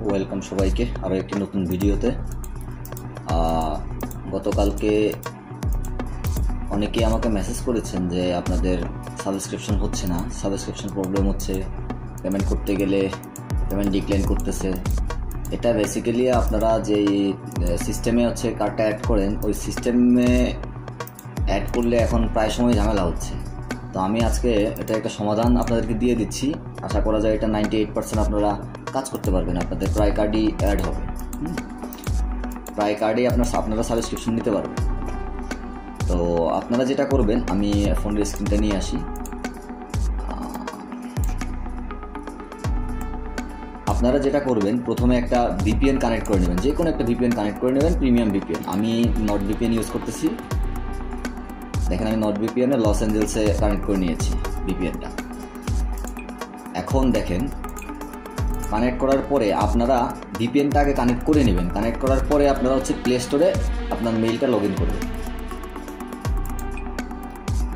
Welcome সবাইকে আরও একটি নতুন ভিডিওতে। গতকালকে অনেকেই আমাকে মেসেজ করেছেন যে আপনাদের সাবস্ক্রিপশন হচ্ছে না, সাবস্ক্রিপশন প্রবলেম হচ্ছে, পেমেন্ট করতে গেলে পেমেন্ট ডিক্লাইন করতেছে। এটা বেসিক্যালি আপনারা যেই সিস্টেমে হচ্ছে কার্ডটা অ্যাড করেন ওই সিস্টেমে অ্যাড করলে এখন প্রায় সময় ঝামেলা হচ্ছে। তো আমি আজকে এটা একটা সমাধান আপনাদেরকে দিয়ে দিচ্ছি। আশা করা যায় এটা 98% আপনারা কাজ করতে পারবেন, আপনাদের প্রায় কার্ডই অ্যাড হবে, প্রায় কার্ডেই আপনারা সাবস্ক্রিপশন নিতে পারবেন। তো আপনারা যেটা করবেন, আমি ফোনের স্ক্রিনটা নিয়ে আসি। আপনারা যেটা করবেন, প্রথমে একটা ভিপিএন কানেক্ট করে নেবেন, যে কোনো একটা ভিপিএন কানেক্ট করে নেবেন, প্রিমিয়াম ভিপিএন। আমি নট ভিপিএন ইউজ করতেছি। দেখেন আমি নট ভিপিএনে লস অ্যাঞ্জেলসে কানেক্ট করে নিয়েছি ভিপিএনটা। এখন দেখেন কানেক্ট করার পরে আপনারা ভিপিএনটা আগে কানেক্ট করে নেবেন। কানেক্ট করার পরে আপনারা হচ্ছে প্লে স্টোরে আপনার মেইলটা লগ ইন করবেন।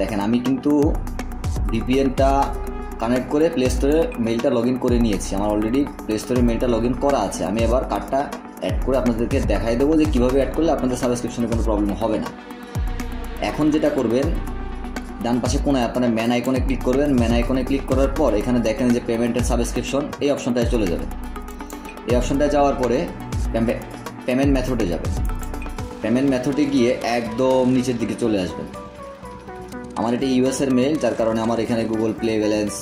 দেখেন আমি কিন্তু ভিপিএনটা কানেক্ট করে প্লে স্টোরে মেইলটা লগ ইন করে নিয়েছি। আমার অলরেডি প্লে স্টোরে মেইলটা লগ ইন করা আছে। আমি এবার কার্ডটা অ্যাড করে আপনাদেরকে দেখাই দেবো যে কীভাবে অ্যাড করলে আপনাদের সাবস্ক্রিপশনে কোনো প্রবলেম হবে না। এখন যেটা করবেন, ডান পাশে কোনায় আপনারা ম্যান আইকনে ক্লিক করবেন। ম্যান আইকনে ক্লিক করার পর এখানে দেখেন যে পেমেন্টের সাবস্ক্রিপশন, এই অপশনটায় চলে যাবেন। এই অপশনটায় যাওয়ার পরে পেমেন্ট মেথডে যাবেন। পেমেন্ট মেথডে গিয়ে একদম নিচের দিকে চলে আসবেন। আমার এটা ইউএসের মেইল, যার কারণে আমার এখানে গুগল প্লে ব্যালেন্স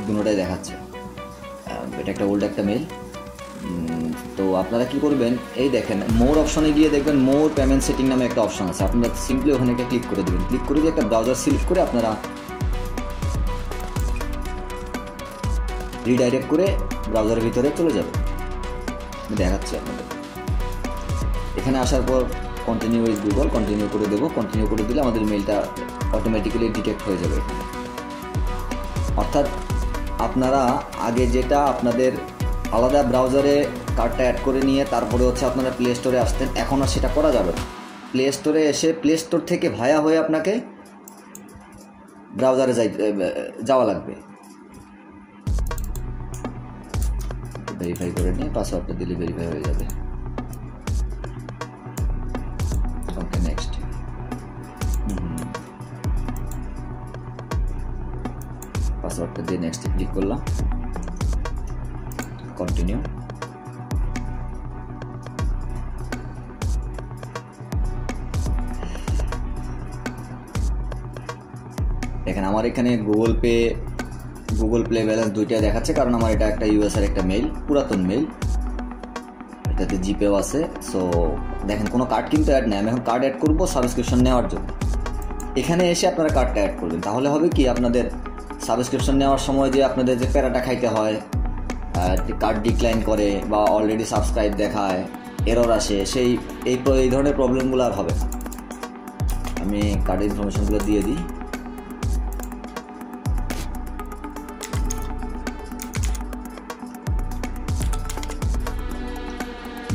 দুটোটাই দেখাচ্ছে। এটা একটা ওল্ড একটা মেইল। তো আপনারা কি করবেন, এই দেখেন মোর অপশনে গিয়ে দেখবেন মোর পেমেন্ট সেটিং নামে একটা অপশন আছে। আপনারা সিম্পলি ওখানে একটা ক্লিক করে দেবেন। ক্লিক করে দিয়ে একটা ব্রাউজার সিলেক্ট করে আপনারা রিডাইরেক্ট করে ব্রাউজারের ভিতরে চলে যাবেন। দেখাচ্ছি আপনাদের। এখানে আসার পর কন্টিনিউ উইথ গুগল কন্টিনিউ করে দেবো। কন্টিনিউ করে দিলে আমাদের মেইলটা অটোমেটিক্যালি ডিটেক্ট হয়ে যাবে। অর্থাৎ আপনারা আগে যেটা আপনাদের আলাদা ব্রাউজারে কার্ডটা অ্যাড করে নিয়ে তারপরে হচ্ছে আপনারা প্লে স্টোরে আসতেন, এখন আর সেটা করা যাবে না। প্লে স্টোরে এসে প্লে স্টোর থেকে ভায়া হয়ে আপনাকে ব্রাউজারে যাওয়া লাগবে। ভেরিফাই করে নিয়ে পাসওয়ার্ডটা দিলে ভেরিফাই হয়ে যাবে। ওকে, নেক্সট। পাসওয়ার্ডটা দিয়ে নেক্সটে ক্লিক করলাম, কন্টিনিউ। দেখেন আমার এখানে গুগল প্লে ব্যালেন্স দুইটা দেখাচ্ছে, কারণ আমার এটা একটা ইউএসএর একটা মেইল, পুরাতন মেইল, এটাতে জিপেও আছে। সো দেখেন কোনো কার্ড কিন্তু অ্যাড নেই। আমি এখন কার্ড অ্যাড করবো সাবস্ক্রিপশন নেওয়ার জন্য। এখানে এসে আপনারা কার্ডটা অ্যাড করবেন। তাহলে হবে কি, আপনাদের সাবস্ক্রিপশন নেওয়ার সময় যে আপনাদের যে প্যারাটা খাইতে হয়, কার্ড ডিক্লাইন করে বা অলরেডি সাবস্ক্রাইব দেখায়, এরর আসে, এই ধরনের প্রবলেমগুলো আর হবে না। আমি কার্ডের ইনফরমেশনগুলো দিয়ে দিই।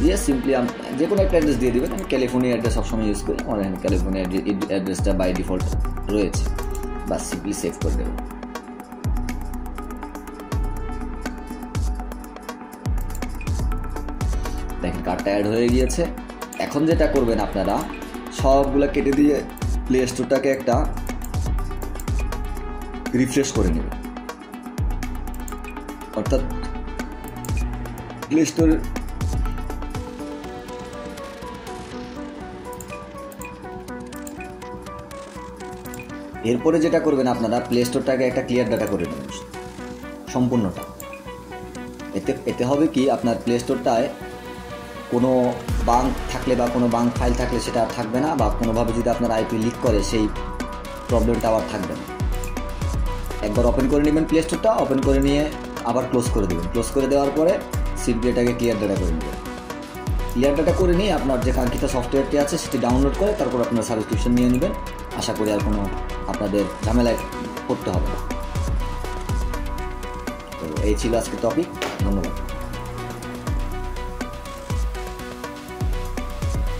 দিয়ে সিম্পলি যে কোনো একটা অ্যাড্রেস দিয়ে দেবেন। আমি ক্যালিফোর্নিয়া অ্যাড্রেস সবসময় ইউজ করি, আমার এখানে ক্যালিফোর্নিয়া অ্যাড্রেসটা বাই ডিফল্ট রয়েছে। বাস সিম্পলি সেভ করে দেবেন। দেখেন কার্ডটা অ্যাড হয়ে গিয়েছে। এখন যেটা করবেন, আপনারা সবগুলো কেটে দিয়ে প্লে স্টোরটাকে একটা রিফ্রেশ করে নেবেন। অর্থাৎ প্লে স্টোর এরপরে যেটা করবেন, আপনারা প্লে স্টোরটাকে একটা ক্লিয়ার ডাটা করে নেবেন সম্পূর্ণটা। এতে হবে কি, আপনার প্লে স্টোরটায় কোনো বাঙ্ক থাকলে বা কোনো বাঙ্ক ফাইল থাকলে সেটা আর থাকবে না, বা কোনোভাবে যদি আপনার আইপি লিক করে সেই প্রবলেমটা আবার থাকবে না। একবার ওপেন করে নেবেন প্লে স্টোরটা, ওপেন করে নিয়ে আবার ক্লোজ করে দেবেন। ক্লোজ করে দেওয়ার পরে সিম্পলি এটাকে ক্লিয়ার ডাটা করে নেবেন। ক্লিয়ার ডাটা করে নিয়ে আপনার যে কাঙ্ক্ষিত সফটওয়্যারটি আছে সেটি ডাউনলোড করে তারপর আপনার সাবস্ক্রিপশন নিয়ে নেবেন। আশা করি আর কোনো আপনাদের ঝামেলায় পড়তে হবে না। তো এই ছিল আজকের টপিক। ধন্যবাদ।